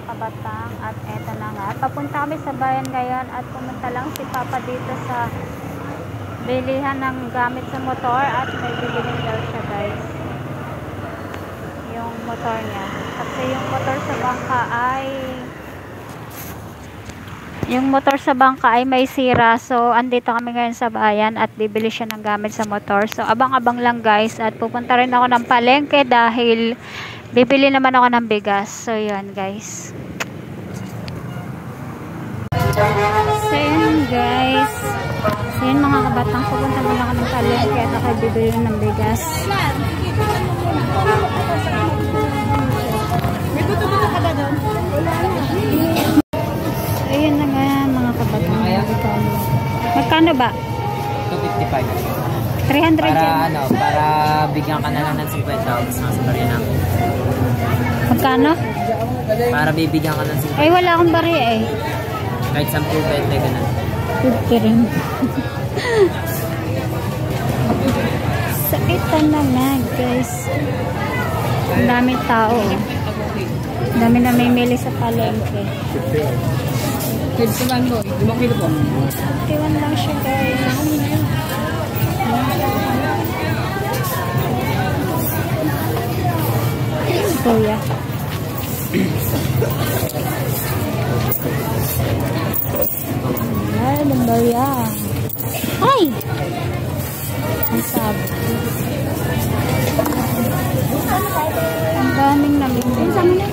kabatang, at eto na nga, papunta kami sa bayan ngayon at pumunta lang si Papa dito sa bilihan ng gamit sa motor at may bibilin daw siya guys, yung motor niya kasi yung motor sa bangka ay may sira. So andito kami ngayon sa bayan at bibili siya ng gamit sa motor. So abang-abang lang guys, at pupunta rin ako ng palengke dahil bibili naman ako ng bigas. So yun guys. So yun guys, so yun mga kabatang, pupunta muna ako ng palengke at ako bibili ng bigas. Ayun na nga mga kabatang. Magkano ba? 255. 300 para yan. para bigyan ka na lang ng 50 tapos nasa bari namin. Magkano? Para bibigyan ka ng 50. Ay wala akong bari eh. Kahit 10 20 ganun. 50 rin. So ito na nga guys. Ang daming tao. Ang dami na may mili sa palengke. 51 mo, 5 kilo po. 51 lang siya guys. Kuya. Ay, lumbarya. Ay! Ang sabi. Ang daming namimili.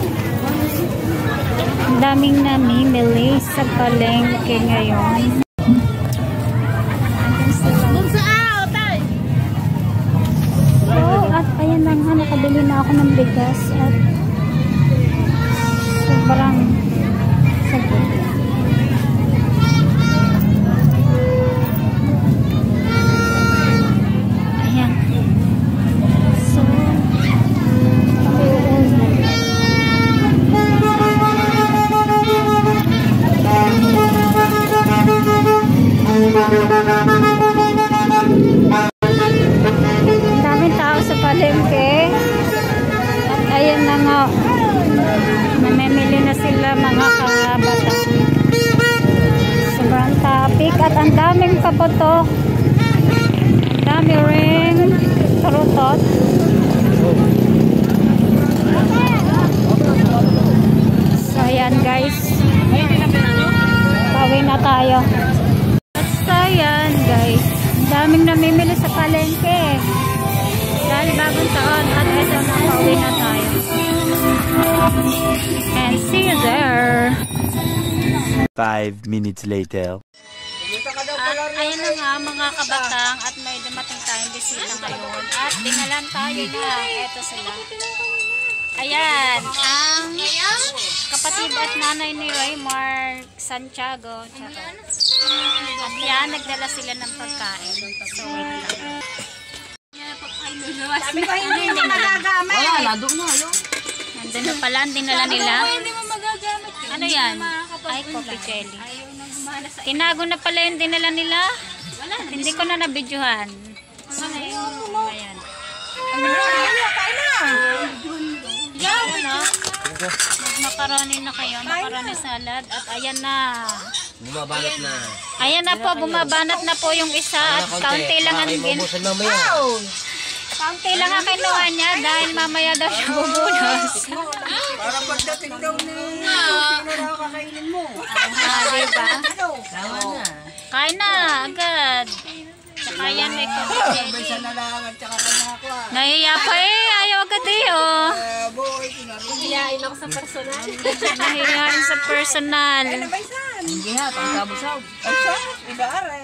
Ang daming namimili sa palengke ngayon. At ayan na nga, nakabili na ako ng bigas at sobrang sagot. Ayan. So, daming tao sa palengke at ayan na nga, namimili na sila mga kabata. Sobrang topic at ang daming kaputok, ang dami ring karutot. So ayan guys, bawi na tayo. So ayan guys, ang daming namimili sa palengke dahil bagong taon at ito na, pauwi na tayo. And see you there. 5 minutes later. At ayun na nga mga kabatang, at may dumating tayong bisita ngayon at dinalan tayo na. Eto sila. Ayan, ang kapatid at nanay ni Raymar Santiago. At yan, nagdala sila ng pagkain. So wait lang. Sabi ko hindi mo magagamit. Wala, lado na yun. Nandun na pala, ang dinala nila. Hindi mo magagamit. Ano yan? Ay, coffee jelly. Tinago na pala yung dinala nila. At hindi ko na nabidyohan. Ayan. Ayan o. Macaroni na kayo. Macaroni salad. At ayan na. Bumabanat na. Ayan na po. Bumabanat na po yung isa. At kaunti lang ang kaunti lang ang kinuha niya dahil mamaya daw siya bubunos. Para pagdating daw ni sino raw kakainin mo. Diba? Oo. Kain na agad. Tsaka yan may coffee jelly. Isa na lang at saka kanakwa. Nahiya pa eh. Ayaw agad eh oh. Boy, kinarinig. Nahiyain ako sa personal. Nahiyain sa personal. Ano ba isan? Hindi ha, pangkabusaw. Ay siya? Iba are.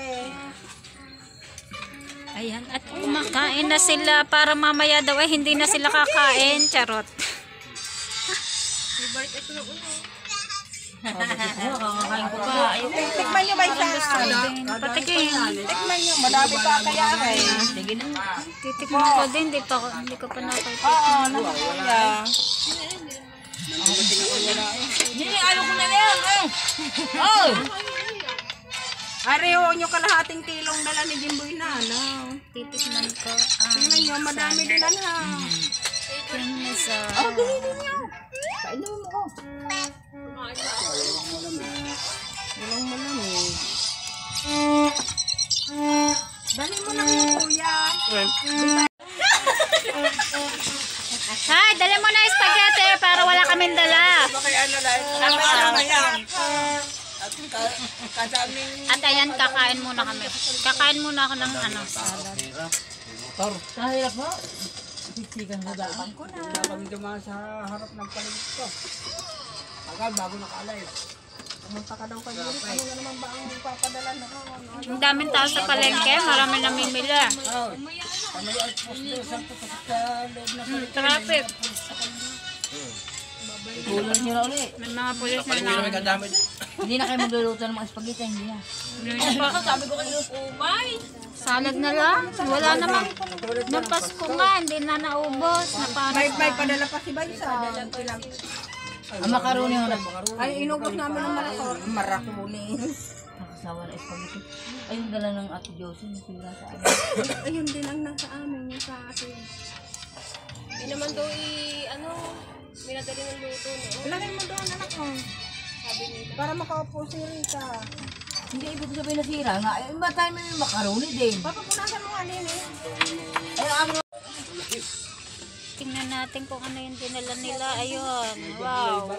Ayan, at kumakain na sila para mamaya daw ay hindi na sila kakain. Charot. Kakakain ko pa. Tikman niyo ba isan? Patikin. Tikman niyo. Madami pa kaya eh. Sige na. Titikman ko din. Hindi ko pa nakita. Oo, nakukuya. Hindi, alo ko na lang. Oh! Areho nyo kalahating kilong dala ni Jimboy na, ano? Titikman ko. Tingnan nyo, madami din ano. Tingnan sa... Oh, gawin nyo. Kainom mo ko. shrimp. Hay, dali mo na yung spaghetti para wala kaming dala. Bakit ano lang? Sama yan. At kasaming... At ayan, kakain muna kami. Kakain muna ako ng ano, salad. Kahirap mo. Sisigang na daan ko na. Habang dumaan sa harap ng paligid ko. Tagal, bago nakalay. Pumunta ka daw kayo. Ano na naman ba ang papadala na? Ang daming tao sa palengke, marami namimili. Kami ay posto, saan po sa loob na paligid. Traffic. Tulong nyo na ulit. May mga pulis na lang. Hindi na kayo magluluto ng mga spaghetti, hindi na. Sabi ko kayo, Salad na lang. Wala namang nung Pasko nga, hindi na naubos. May padala pa si Baysa. Dalang ko lang. ang makaroni mo na. Ay, inubos namin ng marakuni. Nakasawa na spaghetti. Ay, yung dala ng Ate Josie, nasira sa amin. Ayun din ang nasa amin, yung sa atin. Hindi naman daw minadali ng luto, no? Lagay mo doon, anak ko. Para makaupo si Rita. Hindi ibig sabihin nasira nga. Eh, ba tayo may makaroni din? Papapunasan mo nga nini. Ay, ang Tingnan natin kung ano yung dinala nila. Ayun. Wow.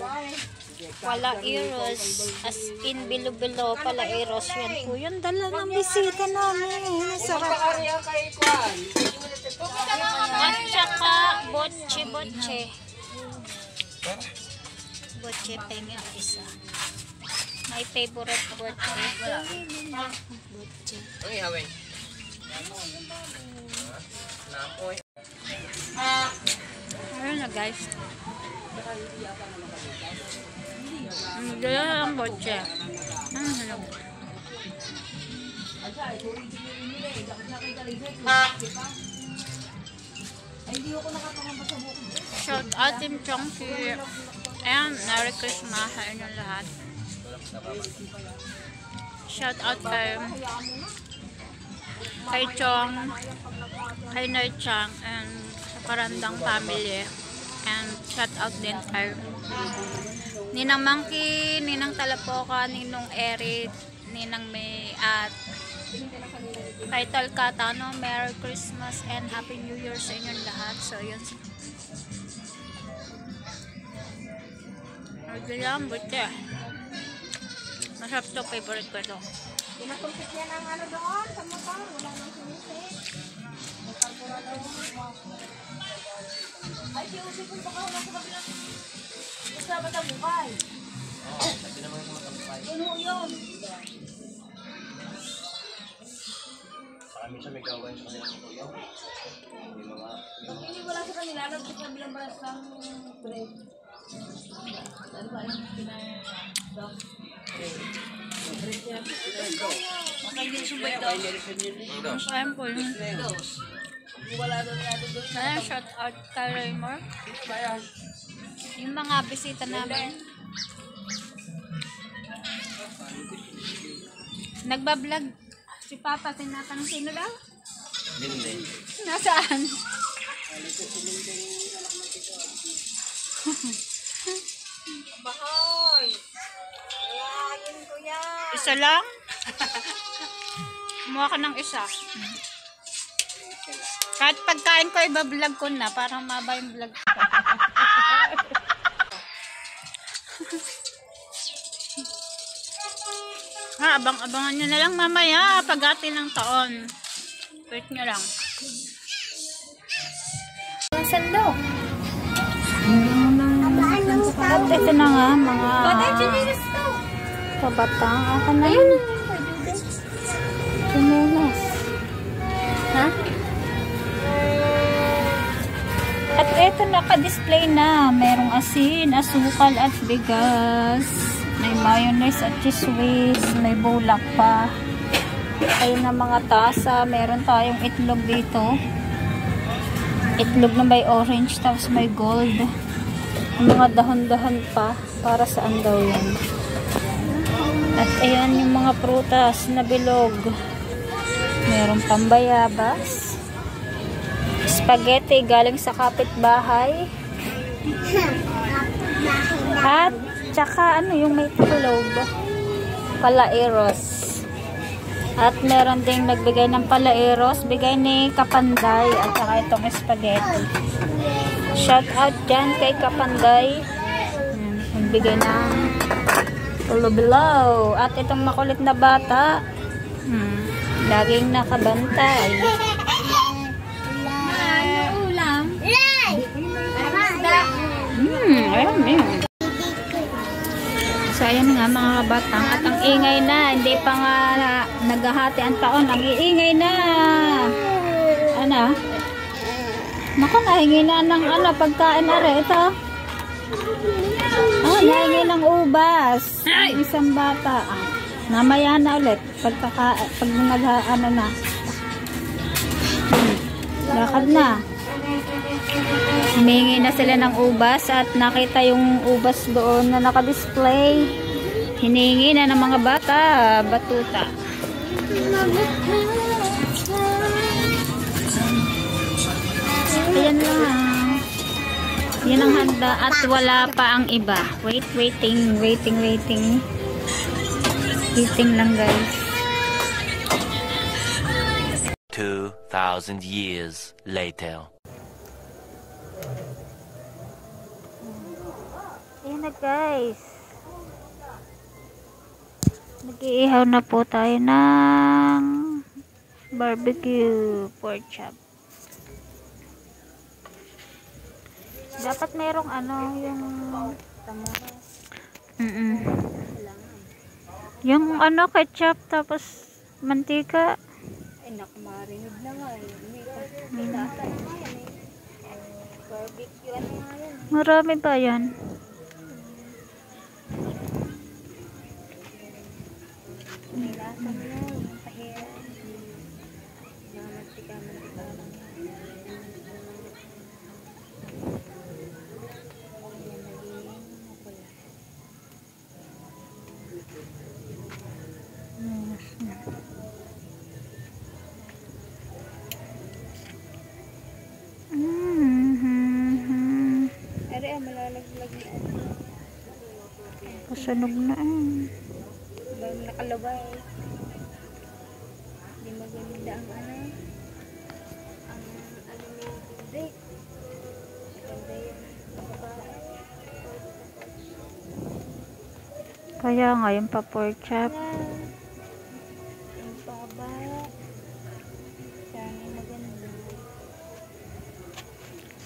Palairos. As in, bilo-bilo. Palairos. Yan po yung dala ng bisita namin. Sarap. At saka, botche. Botche pengi ang isa. My favorite botche. Botche. Ang ihawin. Ayun na guys. Dala ang botche. Halong. Shout out Team Chongki. Ayan, Merry Christmas sa inyong lahat. Shout out kay Chong, kay Noy Chang, and sa Karandang family. And shout out din kay Ninang Monkey, Ninang Talapoka, Ninong Eric, Ninang May, at kay Tol Katano. Merry Christmas and Happy New Year sa inyong lahat. So yun. Lang, buti. Masarap to, favorite ko to. Pinakumpit yan ang ano doon, sa motor. Wala nang sumisik. Ay, Josie, kung baka wala sa kabilang kasama na bukay. Oo, sabi naman ko matabukay. Yun. Marami siya may gawin sa kanyang kuya. Hindi wala sa kanila, nagsa kabilang balas ng bread. Ano ba yung pinag-dog? Makainin subay daw. Ayan po yun. Wala daw natin doon. Ayan, shout out kay Raymore. Yung mga bisita namin. Nagbablog. Si Papa, tinatang sino daw? Hindi. Nasaan? Bahoy! Ayayin ko yan. Isa lang? Kumuha ka ng isa. Kahit pagkain ko, ibablog ko na para maba yung vlog ko. Abang-abangan nyo na lang mamaya pag-ati ng taon. Wait nyo lang. Sandok. At ito na nga mga kabatang. Aka na yun. Sumulas. Ha? At ito naka-display na. Merong asin, asukal at bigas. May mayonnaise at cheese whiz. May bulak pa. Ayun na mga tasa. Meron tayong itlog dito. Itlog na may orange tapos may gold. Mga dahon-dahon pa. Para saan daw yan? At ayan yung mga prutas na bilog. Meron pambayabas. Spaghetti galing sa kapitbahay. At tsaka ano yung may tuklog. Palairos. At meron ding nagbigay ng palairos, bigay ni Kapanday at saka itong spaghetti. Shout out dyan kay Kapanday. Nagbigay ng below. At itong makulit na bata, laging nakabantay. Ayun. So, ayan nga mga kabatang. At ang ingay na. Hindi pa nga naghahati ang taon. Ang iingay na. Ano? Naku, nahingi na ng pagkain na rin. Ito. Nahingi ng ubas. Isang bata. Namaya na ulit. Pag na. Lakad na. Humingi na sila ng ubas at nakita yung ubas doon na nakadisplay. Hiningi na ng mga bata, batuta. Ayan lang. Yan ang handa at wala pa ang iba. Waiting lang guys. 2,000 years later. Ayan na guys. Nag-iihaw na po tayo ng barbecue pork chop. Dapat merong yung ketchup tapos mantika. Ay, nakamarinod na nga. Barbecue, ano nga yan? Marami ba yan? Malalaglag na. Kasunog na Nakalabay. Hindi maganda ang music. Kaya nga yung pa pork chop. Yung paba. Sana maganda.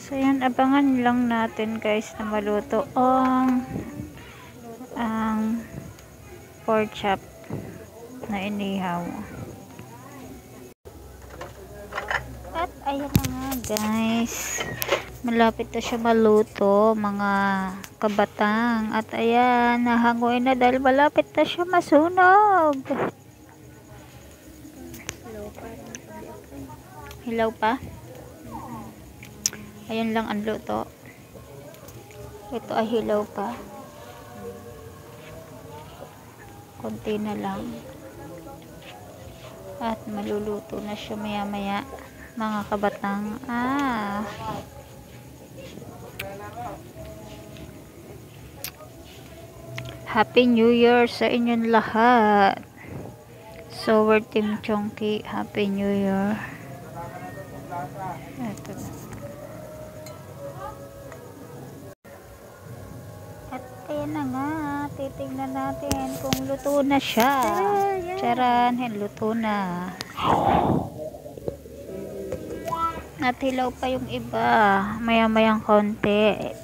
So yan, abangan lang natin guys na maluto ang pork chop na inihaw. At ayan na nga guys, malapit na siya maluto mga kabatang. At ayan, nahanguin na dahil malapit na siya masunog. Hilaw pa? Ayan lang ang luto. Ito ay hilaw pa. Konti na lang. At maluluto na siya maya maya mga kabatang. Happy New Year sa inyong lahat. So we're Team Chonky. Happy New Year. Ito na. Ayan na nga, titignan natin kung luto na siya. Charan, luto na. At hilaw pa yung iba. Maya-mayang konti.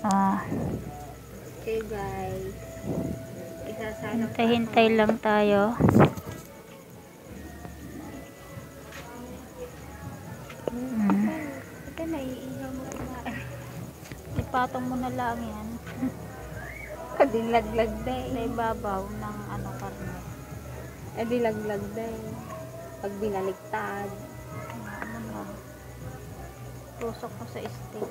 Okay guys. Hintay-hintay lang tayo. Ito naiihaw mo kumain. Ipatong mo na lang yan. Kadilaglag din. Sa ibabaw ng karne. Dilaglag din. Pag binaliktad. Tusok mo sa steak.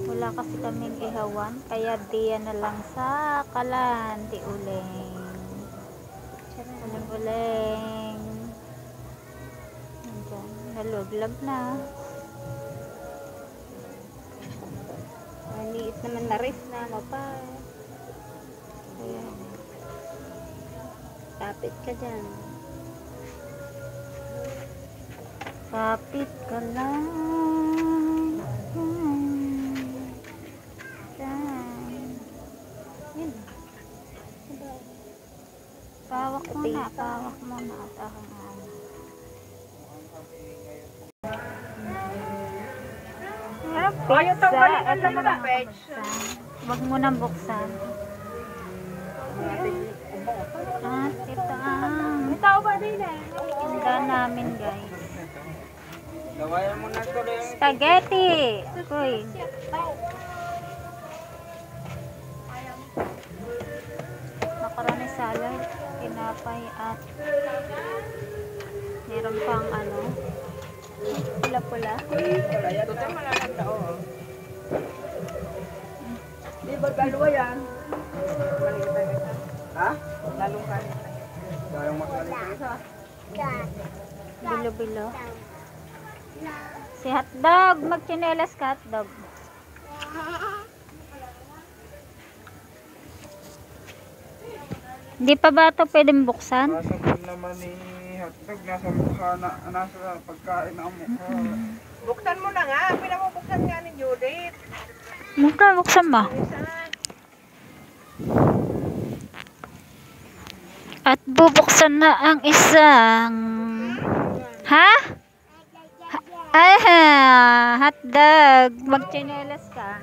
Wala kasi kaming ihawan, kaya diyan na lang sa kalan, di uling. Uling. Naluglag na. Kahit naman na-ref na mapa. Ayan. Kapit ka dyan. Kapit ka lang. Yan. Pawak muna. Pawak muna. At aking ano. Ayaw tanggalin ang mga page. Huwag mo nang buksan. At ito ang Tao ba din eh? tinda namin, guys. Gawayan mo na tuloy yung Spaghetti! Uy. Macaroni salad, tinapay at meron pang ano, pula-pula. Kaya ito malalanda oh. Di ba dalawa yan? Ha? Lalong kanin. Lalong makalit isa. Bilo-bilo. Si hotdog, magchinelas ka hotdog. Hindi pa ba ito pwedeng buksan? Nasa pag naman ni hotdog, nasa mukha na, nasa pagkain na ang mukha. Buksan mo na nga. Pinamubuksan nga ni Judith. Mukha, buksan mo. At bubuksan na ang isang hotdog. Magchinelas ka.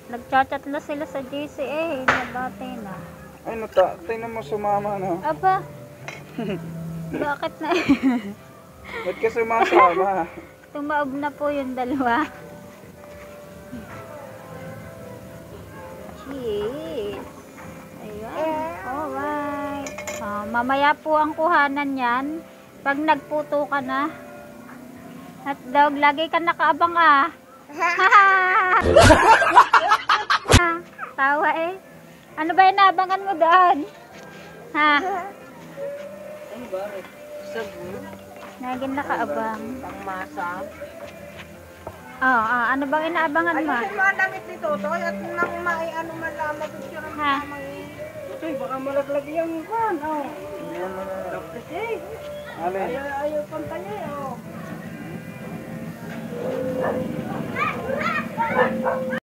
Nagchat-chat na sila sa GCA. Nabati na. Ay, tingnan mo sumama na. Aba, bakit na? Ba't ka sumasama? Tumaob na po yung dalawa. Cheese. Ayan. Alright. Mamaya po ang kuhanan yan. Pag nagputo ka na. Hotdog, lagi ka nakaabang ah. Tawa eh. Ano ba yung naabangan mo doon? Ha? Naging nakaabang. Pangmasa. Ano bang inaabangan mo? Ayusin mo ang damit ni Totoy at nang ano man lamang picture ang Ha? Ito, baka malaglag yung kan. Oh. Hindi yan malaglag. Alin? ayaw pantay oh.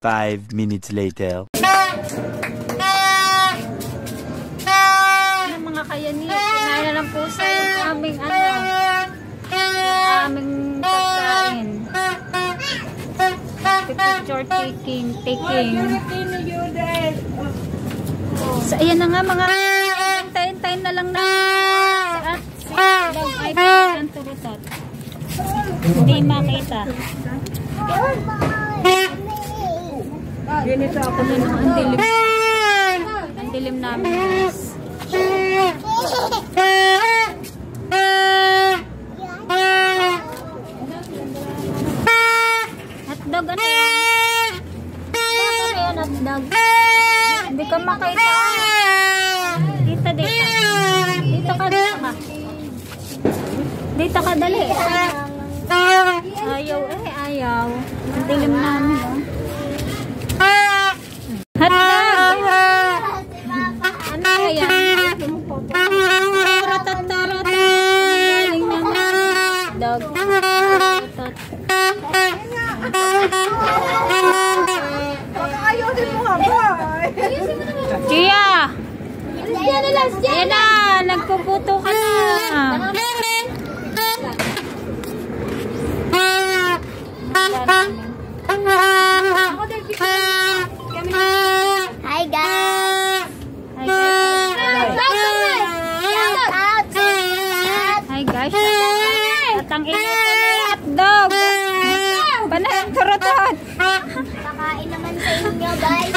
5 minutes later. Mga kayani, kinain na lang po sa yung aming aming pagkain. Picture taking. So, ayan na nga mga hintayin na lang na at dog ay ang turutot. Hindi makita. Ang dilim namin, guys. Hotdog, ano yan? Bakit yan, hotdog? Hindi ka makita. Dito. Dito ka. Dito ka, dali. Ayaw. Ang dilim namin, oh. Hotdog! Ano kaya? Tarot. Galing ng hotdog. Ayusin mo nga ba? Gia! Ayan na! Nagpuputo ka na! Hi guys! Hi guys! At ang init ko na hotdog! Panay ang turutot! Kakain naman sa inyo guys!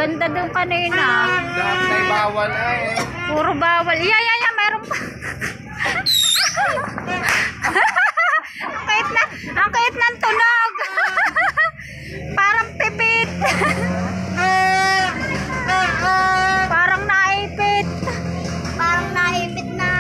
Ganda dun kanina. Lahat na'y bawal eh. Puro bawal. Yeah, meron pa. Ang kait ng tunog. Parang pipit. Parang naipit. Parang naipit na.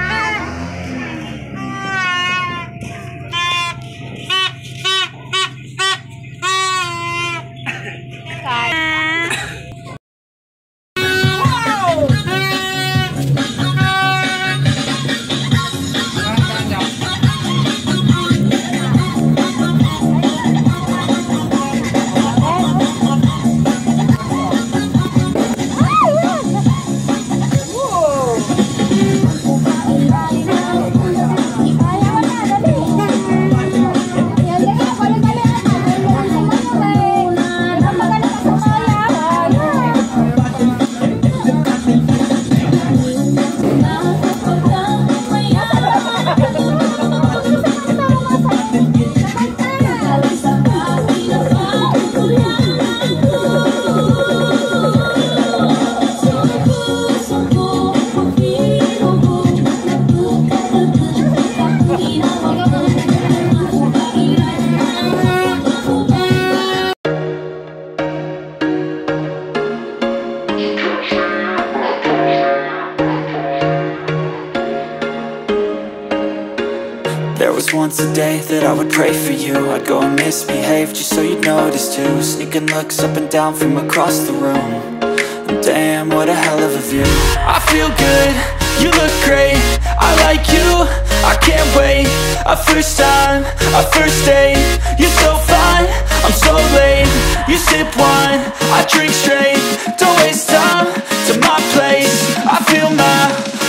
There was once a day that I would pray for you. I'd go and misbehave just so you'd notice too. Sneaking looks up and down from across the room. And damn, what a hell of a view. I feel good, you look great, I like you, I can't wait. A first time, a first date. You're so fine, I'm so late. You sip wine, I drink straight. Don't waste time to my place. I feel my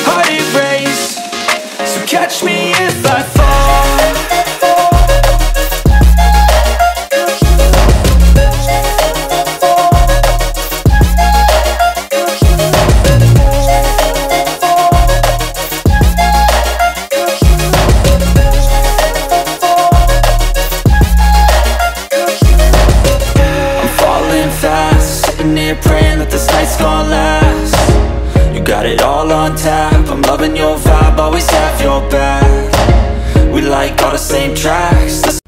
heart erase. So catch me if I fall. I'm falling fast, sitting here praying that this night's gonna last. You got it all on tap, I'm loving your vibe, always have your back. We like all the same tracks.